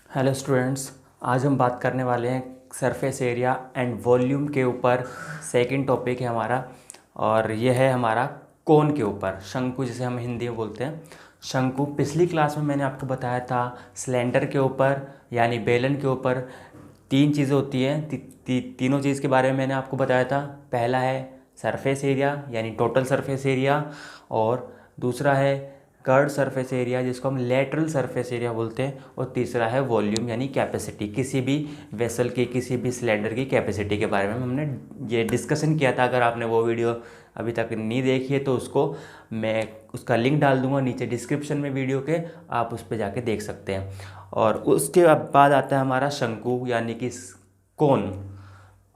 Hello students, आज हम बात करने वाले हैं सरफेस एरिया एंड वॉल्यूम के ऊपर। सेकंड टॉपिक है हमारा और यह है हमारा कोन के ऊपर, शंकु जिसे हम हिंदी में बोलते हैं। शंकु पिछली क्लास में मैंने आपको बताया था सिलेंडर के ऊपर यानी बेलन के ऊपर तीन चीज़ें होती हैं। तीनों चीज़ के बारे में मैंने आपको बताया था। पहला है सरफेस एरिया यानी टोटल सरफेस एरिया, और दूसरा है कर्व्ड सरफेस एरिया जिसको हम लेटरल सरफेस एरिया बोलते हैं, और तीसरा है वॉल्यूम यानी कैपेसिटी। किसी भी वेसल की, किसी भी सिलेंडर की कैपेसिटी के बारे में हमने ये डिस्कशन किया था। अगर आपने वो वीडियो अभी तक नहीं देखी है तो उसको मैं उसका लिंक डाल दूंगा नीचे डिस्क्रिप्शन में वीडियो के, आप उस पर जाके देख सकते हैं। और उसके बाद आता है हमारा शंकु यानी कि कोन।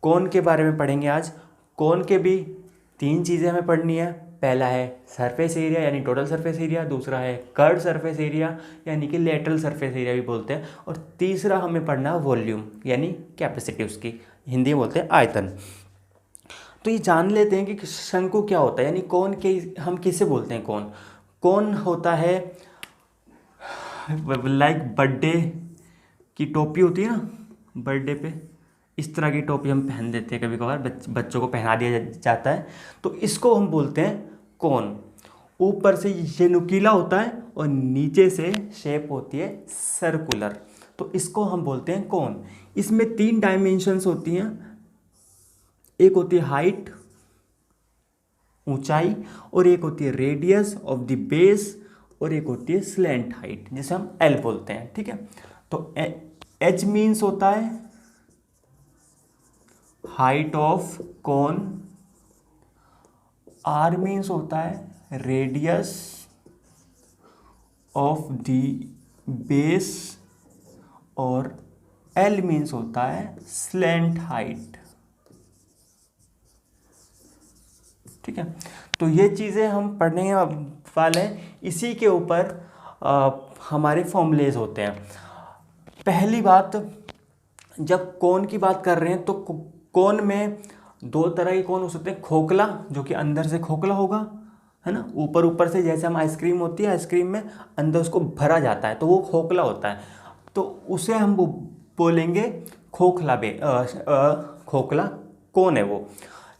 कोन के बारे में पढ़ेंगे आज। कोन के भी तीन चीज़ें हमें पढ़नी है। पहला है सरफेस एरिया यानी टोटल सरफेस एरिया, दूसरा है कर्व्ड सरफेस एरिया यानी कि लेटरल सरफेस एरिया भी बोलते हैं, और तीसरा हमें पढ़ना है वॉल्यूम यानी कैपेसिटी, उसकी हिंदी में बोलते हैं आयतन। तो ये जान लेते हैं कि शंकु क्या होता है यानी कोन के हम किसे बोलते हैं। कोन कोन होता है लाइक बर्थडे की टोपी होती है ना, बर्थडे पे इस तरह की टोपी हम पहन देते हैं, कभी कभार बच्चों को पहना दिया जाता है, तो इसको हम बोलते हैं कोन। ऊपर से ये नुकीला होता है और नीचे से शेप होती है सर्कुलर, तो इसको हम बोलते हैं कोन। इसमें तीन डायमेंशंस होती हैं। एक होती है हाइट, ऊंचाई, और एक होती है रेडियस ऑफ द बेस, और एक होती है स्लैंट हाइट जिसे हम एल बोलते हैं। ठीक है, तो एच मीन्स होता है height of cone, R means होता है रेडियस ऑफ द बेस, और एल मीन्स होता है स्लैंट हाइट। ठीक है, तो ये चीज़ें हम पढ़ने वाले हैं। इसी के ऊपर हमारे फॉर्मूलेज होते हैं। पहली बात, जब कोन की बात कर रहे हैं तो कोन में दो तरह के कोन हो सकते हैं। खोखला, जो कि अंदर से खोखला होगा, है ना, ऊपर ऊपर से जैसे हम आइसक्रीम होती है, आइसक्रीम में अंदर उसको भरा जाता है तो वो खोखला होता है, तो उसे हम बोलेंगे खोखला खोखला कोन है वो।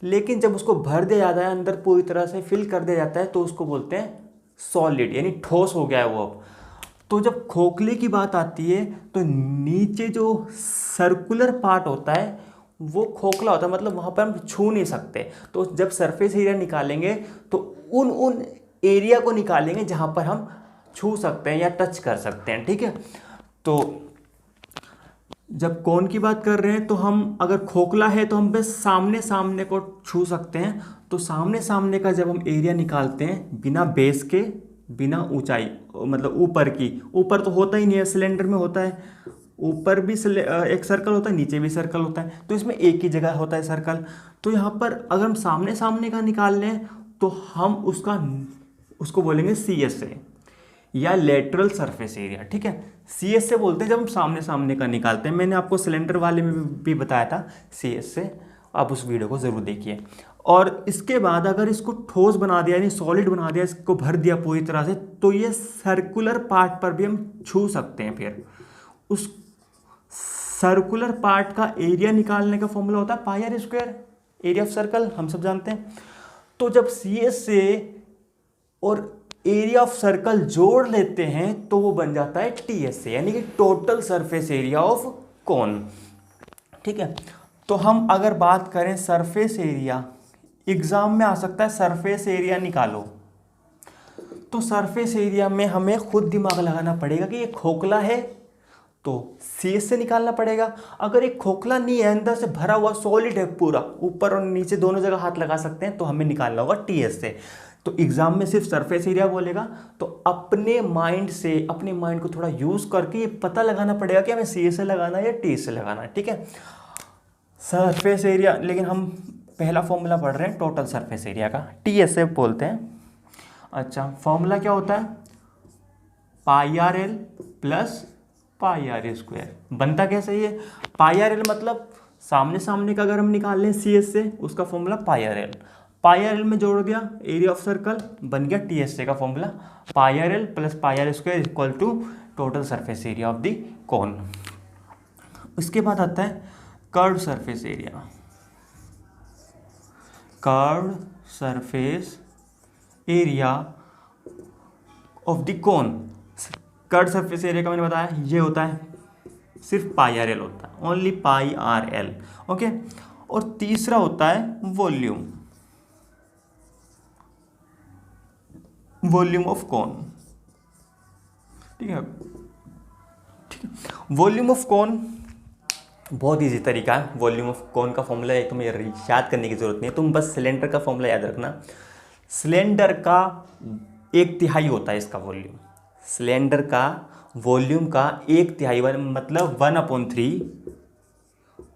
लेकिन जब उसको भर दिया जाता है, अंदर पूरी तरह से फिल कर दिया जाता है, तो उसको बोलते हैं सॉलिड यानी ठोस हो गया है वो अब। तो जब खोखले की बात आती है तो नीचे जो सर्कुलर पार्ट होता है वो खोखला होता है, मतलब वहाँ पर हम छू नहीं सकते। तो जब सरफेस एरिया निकालेंगे तो उन एरिया को निकालेंगे जहाँ पर हम छू सकते हैं या टच कर सकते हैं। ठीक है, तो जब कोन की बात कर रहे हैं तो हम अगर खोखला है तो हम बस सामने सामने को छू सकते हैं। तो सामने सामने का जब हम एरिया निकालते हैं बिना बेस के, बिना ऊंचाई, मतलब ऊपर की, ऊपर तो होता ही नहीं है, सिलेंडर में होता है ऊपर भी एक सर्कल होता है, नीचे भी सर्कल होता है, तो इसमें एक ही जगह होता है सर्कल। तो यहाँ पर अगर हम सामने सामने का निकाल लें तो हम उसको बोलेंगे सी एस ए या लेटरल सरफेस एरिया। ठीक है, सी एस से बोलते हैं जब हम सामने सामने का निकालते हैं। मैंने आपको सिलेंडर वाले में भी बताया था सी एस से, आप उस वीडियो को ज़रूर देखिए। और इसके बाद अगर इसको ठोस बना दिया यानी सॉलिड बना दिया, इसको भर दिया पूरी तरह से, तो ये सर्कुलर पार्ट पर भी हम छू सकते हैं। फिर उस सर्कुलर पार्ट का एरिया निकालने का फॉर्मूला होता है pi are square, area of circle, हम सब जानते हैं। तो जब सी एस से और एरिया ऑफ सर्कल जोड़ लेते हैं तो वो बन जाता है टी एस ए यानी कि total surface area of cone. ठीक है, तो हम अगर बात करें सरफेस एरिया, एग्जाम में आ सकता है सरफेस एरिया निकालो, तो सरफेस एरिया में हमें खुद दिमाग लगाना पड़ेगा कि ये खोखला है तो सी एस से निकालना पड़ेगा। अगर एक खोखला नहीं है, अंदर से भरा हुआ सॉलिड है पूरा, ऊपर और नीचे दोनों जगह हाथ लगा सकते हैं, तो हमें निकालना होगा टी एस से। तो एग्जाम में सिर्फ सरफेस एरिया बोलेगा, तो अपने माइंड को थोड़ा यूज करके ये पता लगाना पड़ेगा कि हमें सी एस से लगाना है या टी एस से लगाना है। ठीक है, सरफेस एरिया, लेकिन हम पहला फॉर्मूला पढ़ रहे हैं टोटल सरफेस एरिया का, टी एस से बोलते हैं। अच्छा, फॉर्मूला क्या होता है, pi R L plus pi are square. बनता कैसे ये, पाई आर एल मतलब सामने सामने का अगर हम निकाल लें सी एस से, उसका फॉर्मूला पाई आर एल, पाई आर एल में जोड़ दिया एरिया ऑफ सर्कल, बन गया टी एस से का formula, pi R L plus pi are square equal to total surface area of the cone. उसके बाद आता है curved surface area. Curved surface area of the cone. Curved surface area का मैंने बताया ये होता है सिर्फ पाई आर एल होता है, ओनली पाई आर एल। ओके, और तीसरा होता है वॉल्यूम, वॉल्यूम ऑफ कोन। ठीक है, ठीक है। वॉल्यूम ऑफ कोन बहुत इजी तरीका है। वॉल्यूम ऑफ कोन का फॉर्मूला है, तुम्हें याद करने की जरूरत नहीं है, तुम बस सिलेंडर का फॉर्मूला याद रखना। सिलेंडर का 1/3 होता है इसका वॉल्यूम। सिलेंडर का वॉल्यूम का 1/3 मतलब 1/3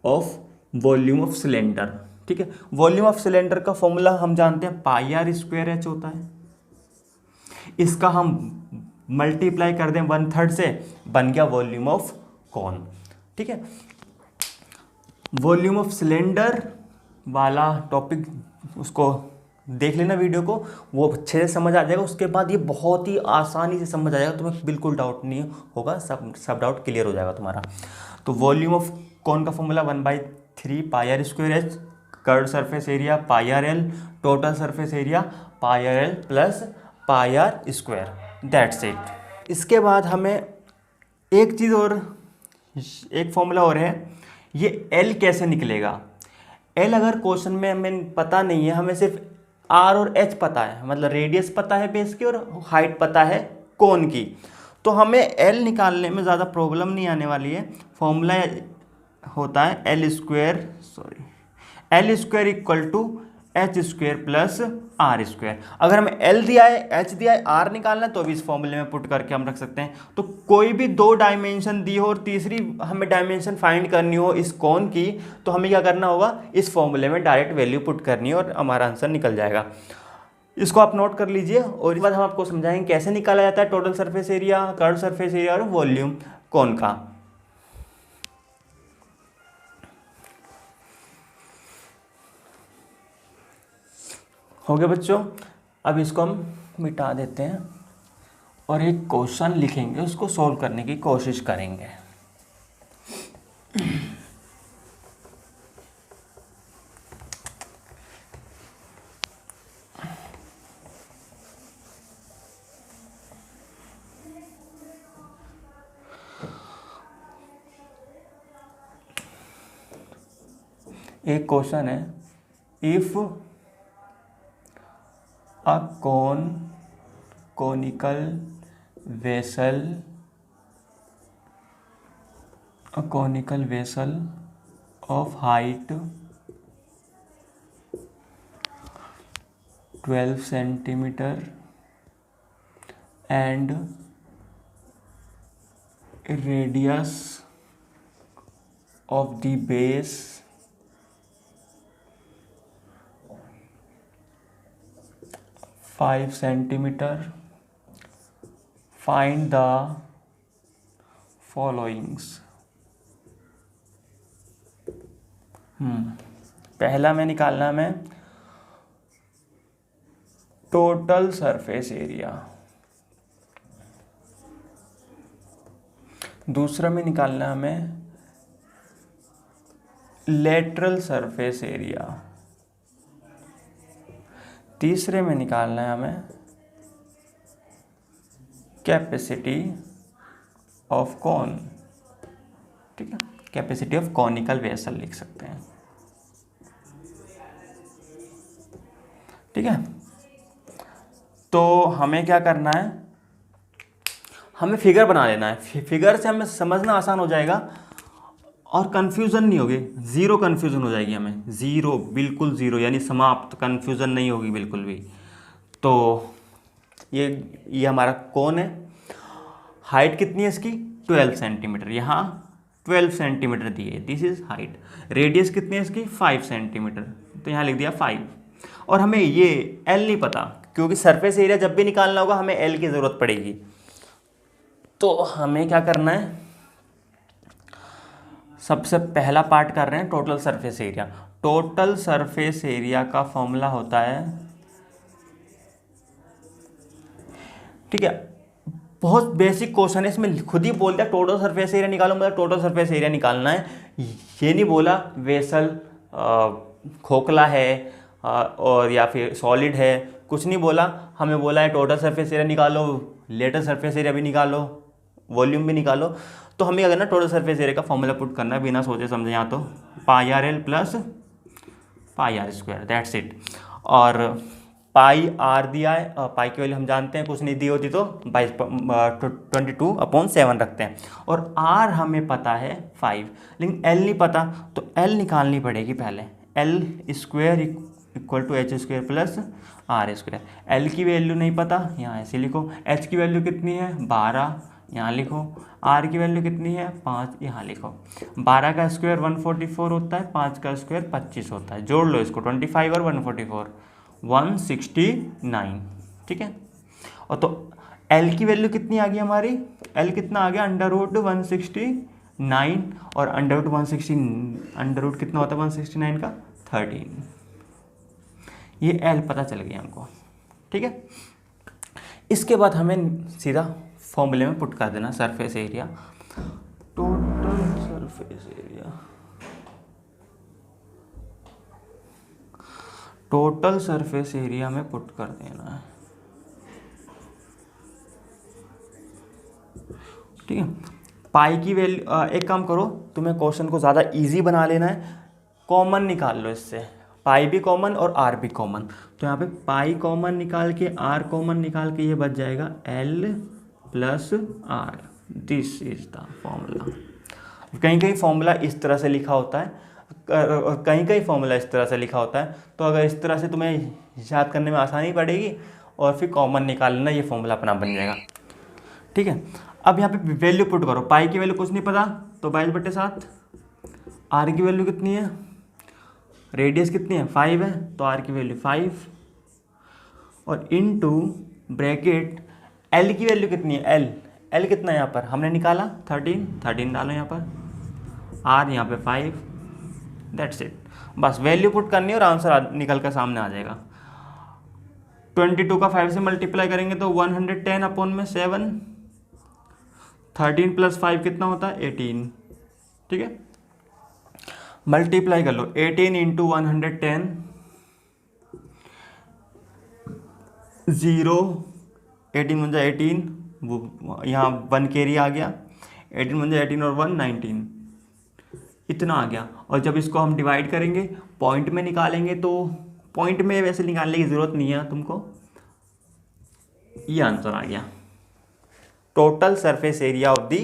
ऑफ वॉल्यूम ऑफ सिलेंडर। ठीक है, वॉल्यूम ऑफ सिलेंडर का फॉर्मूला हम जानते हैं पाई आर स्क्वायर एच होता है। इसका हम मल्टीप्लाई कर दें 1/3 से, बन गया वॉल्यूम ऑफ कोन। ठीक है, वॉल्यूम ऑफ सिलेंडर वाला टॉपिक उसको देख लेना वीडियो को, वो अच्छे से समझ आ जाएगा। उसके बाद ये बहुत ही आसानी से समझ आ जाएगा, तुम्हें बिल्कुल डाउट नहीं होगा, सब डाउट क्लियर हो जाएगा तुम्हारा। तो वॉल्यूम ऑफ कोन का formula 1/3 pi are square H, curved surface area pi are L, total surface area pi R L plus pi are square, that's it. इसके बाद हमें एक चीज़ और, एक फॉर्मूला और है, ये एल कैसे निकलेगा। एल अगर क्वेश्चन में हमें पता नहीं है, हमें सिर्फ आर और एच पता है, मतलब रेडियस पता है बेस की और हाइट पता है कोन की, तो हमें एल निकालने में ज़्यादा प्रॉब्लम नहीं आने वाली है। फॉर्मूला होता है L square equal to H square plus R square. अगर हमें एल दिया है, एच दिया है, आर निकालना है, तो भी इस फॉर्मूले में पुट करके हम रख सकते हैं। तो कोई भी 2 डायमेंशन दी हो और तीसरी हमें डायमेंशन फाइंड करनी हो इस कोन की, तो हमें क्या करना होगा, इस फॉर्मूले में डायरेक्ट वैल्यू पुट करनी है और हमारा आंसर निकल जाएगा। इसको आप नोट कर लीजिए, और इसके बाद हम आपको समझाएंगे कैसे निकाला जाता है total surface area, curved surface area और वॉल्यूम कोन का। हो गया बच्चों, अब इसको हम मिटा देते हैं और एक क्वेश्चन लिखेंगे, उसको सॉल्व करने की कोशिश करेंगे। एक क्वेश्चन है, if a conical vessel of height 12 centimeter and radius of the base 5 centimeter, find the followings। पहला में निकालना हमें टोटल सरफेस एरिया, दूसरा में निकालना हमें लेटरल सरफेस एरिया, तीसरे में निकालना है हमें कैपेसिटी ऑफ कोन। ठीक है, कैपेसिटी ऑफ कॉनिकल वेसल लिख सकते हैं। ठीक है, तो हमें क्या करना है, हमें फिगर बना लेना है। फिगर से हमें समझना आसान हो जाएगा और कंफ्यूजन नहीं होगी, ज़ीरो कंफ्यूजन हो जाएगी हमें, ज़ीरो, बिल्कुल ज़ीरो, यानी समाप्त, कंफ्यूजन नहीं होगी बिल्कुल भी। तो ये हमारा कोन है, हाइट कितनी है इसकी 12 सेंटीमीटर, यहाँ 12 सेंटीमीटर दी है, दिस इज हाइट। रेडियस कितनी है इसकी 5 सेंटीमीटर, तो यहाँ लिख दिया 5। और हमें ये एल नहीं पता, क्योंकि सरफेस एरिया जब भी निकालना होगा हमें एल की ज़रूरत पड़ेगी। तो हमें क्या करना है, सबसे पहला पार्ट कर रहे हैं total surface area. Total surface area का फॉर्मूला होता है, ठीक है, बहुत बेसिक क्वेश्चन है, इसमें खुद ही बोल दिया टोटल सरफेस एरिया निकालो, मतलब टोटल सरफेस एरिया निकालना है। ये नहीं बोला वेसल खोखला है और या फिर सॉलिड है, कुछ नहीं बोला। हमें बोला है टोटल सरफेस एरिया निकालो, लेटरल सरफेस एरिया भी निकालो, वॉल्यूम भी निकालो। तो हमें अगर ना टोटल सरफेस एरिया का फॉर्मूला पुट करना है बिना सोचे समझे, यहाँ तो pi R L plus pi are square, that's it. और पाई आर दिया है, पाई की वैल्यू हम जानते हैं, कुछ नहीं दी होती तो 22/7 रखते हैं। और आर हमें पता है 5, लेकिन एल नहीं पता, तो एल निकालनी पड़ेगी पहले। L square equal to H square plus R square. L की वैल्यू नहीं पता, यहाँ ऐसे लिखो। एच की वैल्यू कितनी है 12, यहाँ लिखो। आर की वैल्यू कितनी है 5, यहाँ लिखो। 12 का स्क्वायर 144 होता है, 5 का स्क्वायर 25 होता है। जोड़ लो इसको, 25 और 144 169, ठीक है। और तो L की वैल्यू कितनी आ गई हमारी, L कितना आ गया √169, और अंडर रूट कितना होता है 169 का 13। ये L पता चल गया हमको, ठीक है। इसके बाद हमें सीधा फॉर्मूले में पुट कर देना surface area, total surface area. Total surface area में पुट कर देना है, ठीक है। पाई की वैल्यू, एक काम करो, तुम्हें क्वेश्चन को ज़्यादा इजी बना लेना है, कॉमन निकाल लो इससे। पाई भी कॉमन और आर भी कॉमन, तो यहाँ पे पाई कॉमन निकाल के आर कॉमन निकाल के ये बच जाएगा L plus R. This is the formula. कहीं कहीं फॉर्मूला इस तरह से लिखा होता है, कहीं कहीं फॉर्मूला इस तरह से लिखा होता है, तो अगर इस तरह से तुम्हें याद करने में आसानी पड़ेगी और फिर कॉमन निकाल लेना, ये फॉर्मूला अपना बन जाएगा, ठीक है। अब यहाँ पे वैल्यू पुट करो, पाई की वैल्यू कुछ नहीं पता तो 22/7, आर की वैल्यू कितनी है, रेडियस कितनी है 5 है, तो आर की वैल्यू 5, और इनटू ब्रैकेट एल की वैल्यू कितनी है, एल कितना है यहाँ पर हमने निकाला 13 डालो यहाँ पर, आर यहाँ पे 5, दैट्स इट। बस वैल्यू पुट करनी है और आंसर निकल कर सामने आ जाएगा। 22 का 5 से मल्टीप्लाई करेंगे तो 110/7, 13 + 5 कितना होता है 18, ठीक है। मल्टीप्लाई कर लो 18 × 110, 0, 18 × 18, वो यहाँ 1 कैरी आ गया, 18 × 18 और 1 19, इतना आ गया। और जब इसको हम डिवाइड करेंगे पॉइंट में निकालेंगे, तो पॉइंट में वैसे निकालने की ज़रूरत नहीं है तुमको, ये आंसर आ गया। Total surface area of the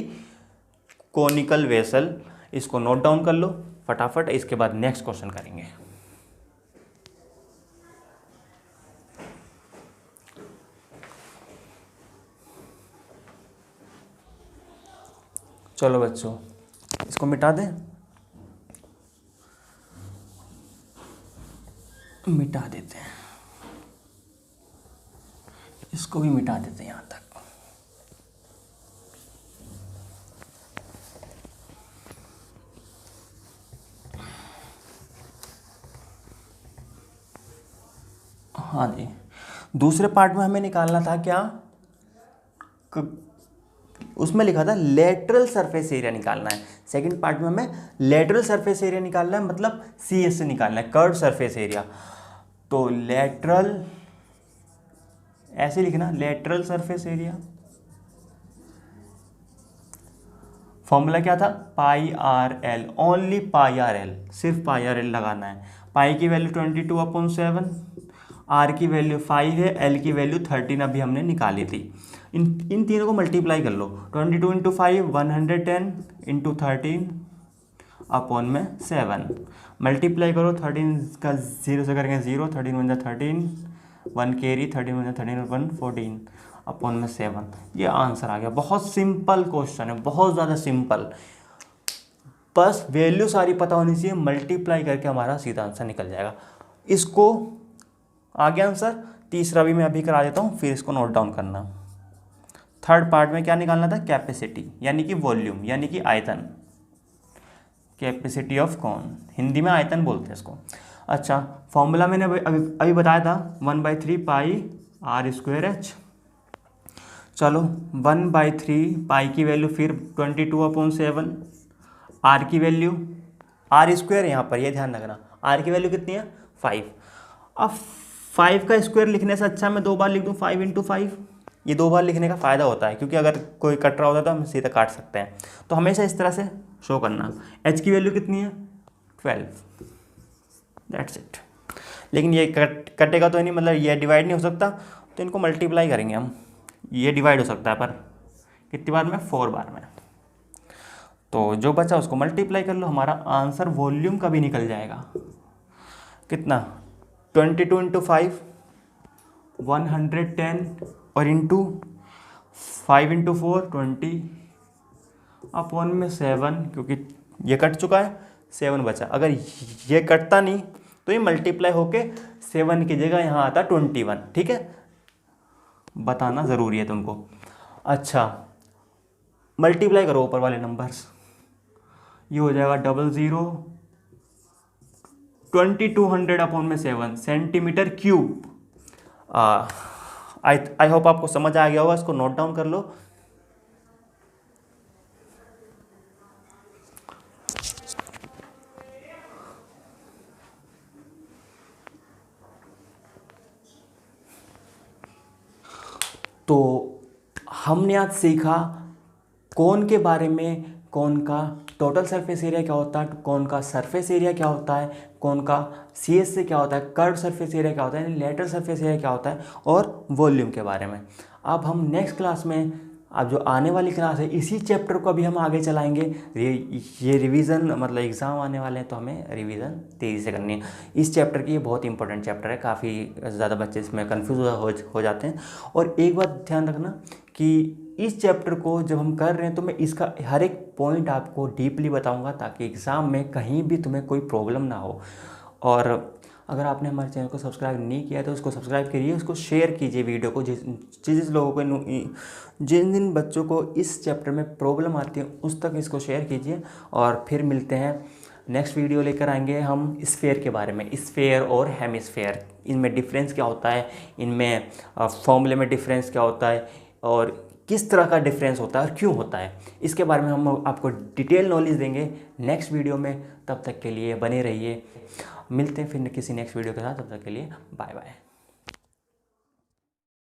conical vessel. इसको नोट डाउन कर लो फटाफट, इसके बाद नेक्स्ट क्वेश्चन करेंगे। चलो बच्चों, इसको मिटा दें, मिटा देते हैं, इसको भी मिटा देते हैं यहाँ तक। हाँ जी, दूसरे पार्ट में हमें निकालना था क्या, उसमें लिखा था लेटरल सरफेस एरिया निकालना है। सेकंड पार्ट में हमें लेटरल सरफेस एरिया निकालना है, मतलब CS से निकालना है, कर्व सरफेस एरिया। तो लेटरल, ऐसे लिखना लेटरल सरफेस एरिया। फॉर्मूला क्या था, पाई आर एल, ओनली पाई आर एल, सिर्फ पाई आर एल लगाना है। पाई की वैल्यू 22/7, आर की वैल्यू 5 है, एल की वैल्यू 13 अभी हमने निकाली थी। इन तीनों को मल्टीप्लाई कर लो, 22 × 5 110 × 13/7, मल्टीप्लाई करो, 13 का 0 से करेंगे 0, 13 × 13, 1 कैरी, 13 × 13 और 1 14/7। ये आंसर आ गया। बहुत सिंपल क्वेश्चन है, बहुत ज़्यादा सिंपल, बस वैल्यू सारी पता होनी चाहिए, मल्टीप्लाई करके हमारा सीधा आंसर निकल जाएगा। इसको आ गया आंसर। तीसरा भी मैं अभी करा देता हूँ, फिर इसको नोट डाउन करना। थर्ड पार्ट में क्या निकालना था, कैपेसिटी यानी कि वॉल्यूम यानी कि आयतन, कैपेसिटी ऑफ कौन, हिंदी में आयतन बोलते हैं इसको। अच्छा, फॉर्मूला मैंने अभी बताया था 1/3 पाई आर स्क्वायर एच। चलो 1/3 पाई की वैल्यू फिर 22/7, आर की वैल्यू आर स्क्वायर यहाँ पर ये ध्यान रखना, आर की वैल्यू कितनी है 5। अब 5 का स्क्वायर लिखने से अच्छा मैं 2 बार लिख दूँ 5 × 5। ये 2 बार लिखने का फ़ायदा होता है क्योंकि अगर कोई कट रहा होता है तो हम सीधा काट सकते हैं। तो हमेशा इस तरह से शो करना। एच की वैल्यू कितनी है 12, दैट्स इट। लेकिन ये कटेगा तो नहीं, मतलब ये डिवाइड नहीं हो सकता, तो इनको मल्टीप्लाई करेंगे हम। ये डिवाइड हो सकता है पर कितनी बार में 4 बार में। तो जो बचा उसको मल्टीप्लाई कर लो, हमारा आंसर वॉल्यूम का भी निकल जाएगा। कितना 22 × 5 110 और इंटू 5 × 4 20/7, क्योंकि ये कट चुका है 7 बचा। अगर ये कटता नहीं तो ये मल्टीप्लाई होके 7 की जगह यहाँ आता 21। ठीक है, बताना ज़रूरी है तुमको। अच्छा मल्टीप्लाई करो ऊपर वाले नंबर्स, ये हो जाएगा 00 2200/7 सेंटीमीटर क्यूब। आई होप आपको समझ आ गया होगा, इसको नोट डाउन कर लो। तो हमने आज सीखा कोन के बारे में, कोन का टोटल सरफेस एरिया क्या होता है, कोन का सरफेस एरिया क्या होता है, कोन का CS से क्या होता है, कर्व सरफेस एरिया क्या होता है, लेटरल सरफेस एरिया क्या होता है, और वॉल्यूम के बारे में। अब हम नेक्स्ट क्लास में, अब जो आने वाली क्लास है इसी चैप्टर को अभी हम आगे चलाएंगे। ये रिवीजन मतलब एग्ज़ाम आने वाले हैं तो हमें रिवीजन तेज़ी से करनी है इस चैप्टर की। ये बहुत इंपॉर्टेंट चैप्टर है, काफ़ी ज़्यादा बच्चे इसमें कन्फ्यूज़ हो जाते हैं। और एक बात ध्यान रखना कि इस चैप्टर को जब हम कर रहे हैं तो मैं इसका हर एक पॉइंट आपको डीपली बताऊंगा ताकि एग्ज़ाम में कहीं भी तुम्हें कोई प्रॉब्लम ना हो। और अगर आपने हमारे चैनल को सब्सक्राइब नहीं किया तो उसको सब्सक्राइब करिए, उसको शेयर कीजिए वीडियो को। जिस लोगों को, जिन बच्चों को इस चैप्टर में प्रॉब्लम आती है उस तक इसको शेयर कीजिए। और फिर मिलते हैं नेक्स्ट वीडियो लेकर आएंगे हम स्फेयर के बारे में, स्फेयर और हेमिस्फेयर, इनमें डिफरेंस क्या होता है, इनमें फॉर्मूले में डिफरेंस क्या होता है और किस तरह का डिफरेंस होता है और क्यों होता है, इसके बारे में हम आपको डिटेल नॉलेज देंगे नेक्स्ट वीडियो में। तब तक के लिए बने रहिए, मिलते हैं फिर किसी नेक्स्ट वीडियो के साथ। तब तक के लिए बाय बाय।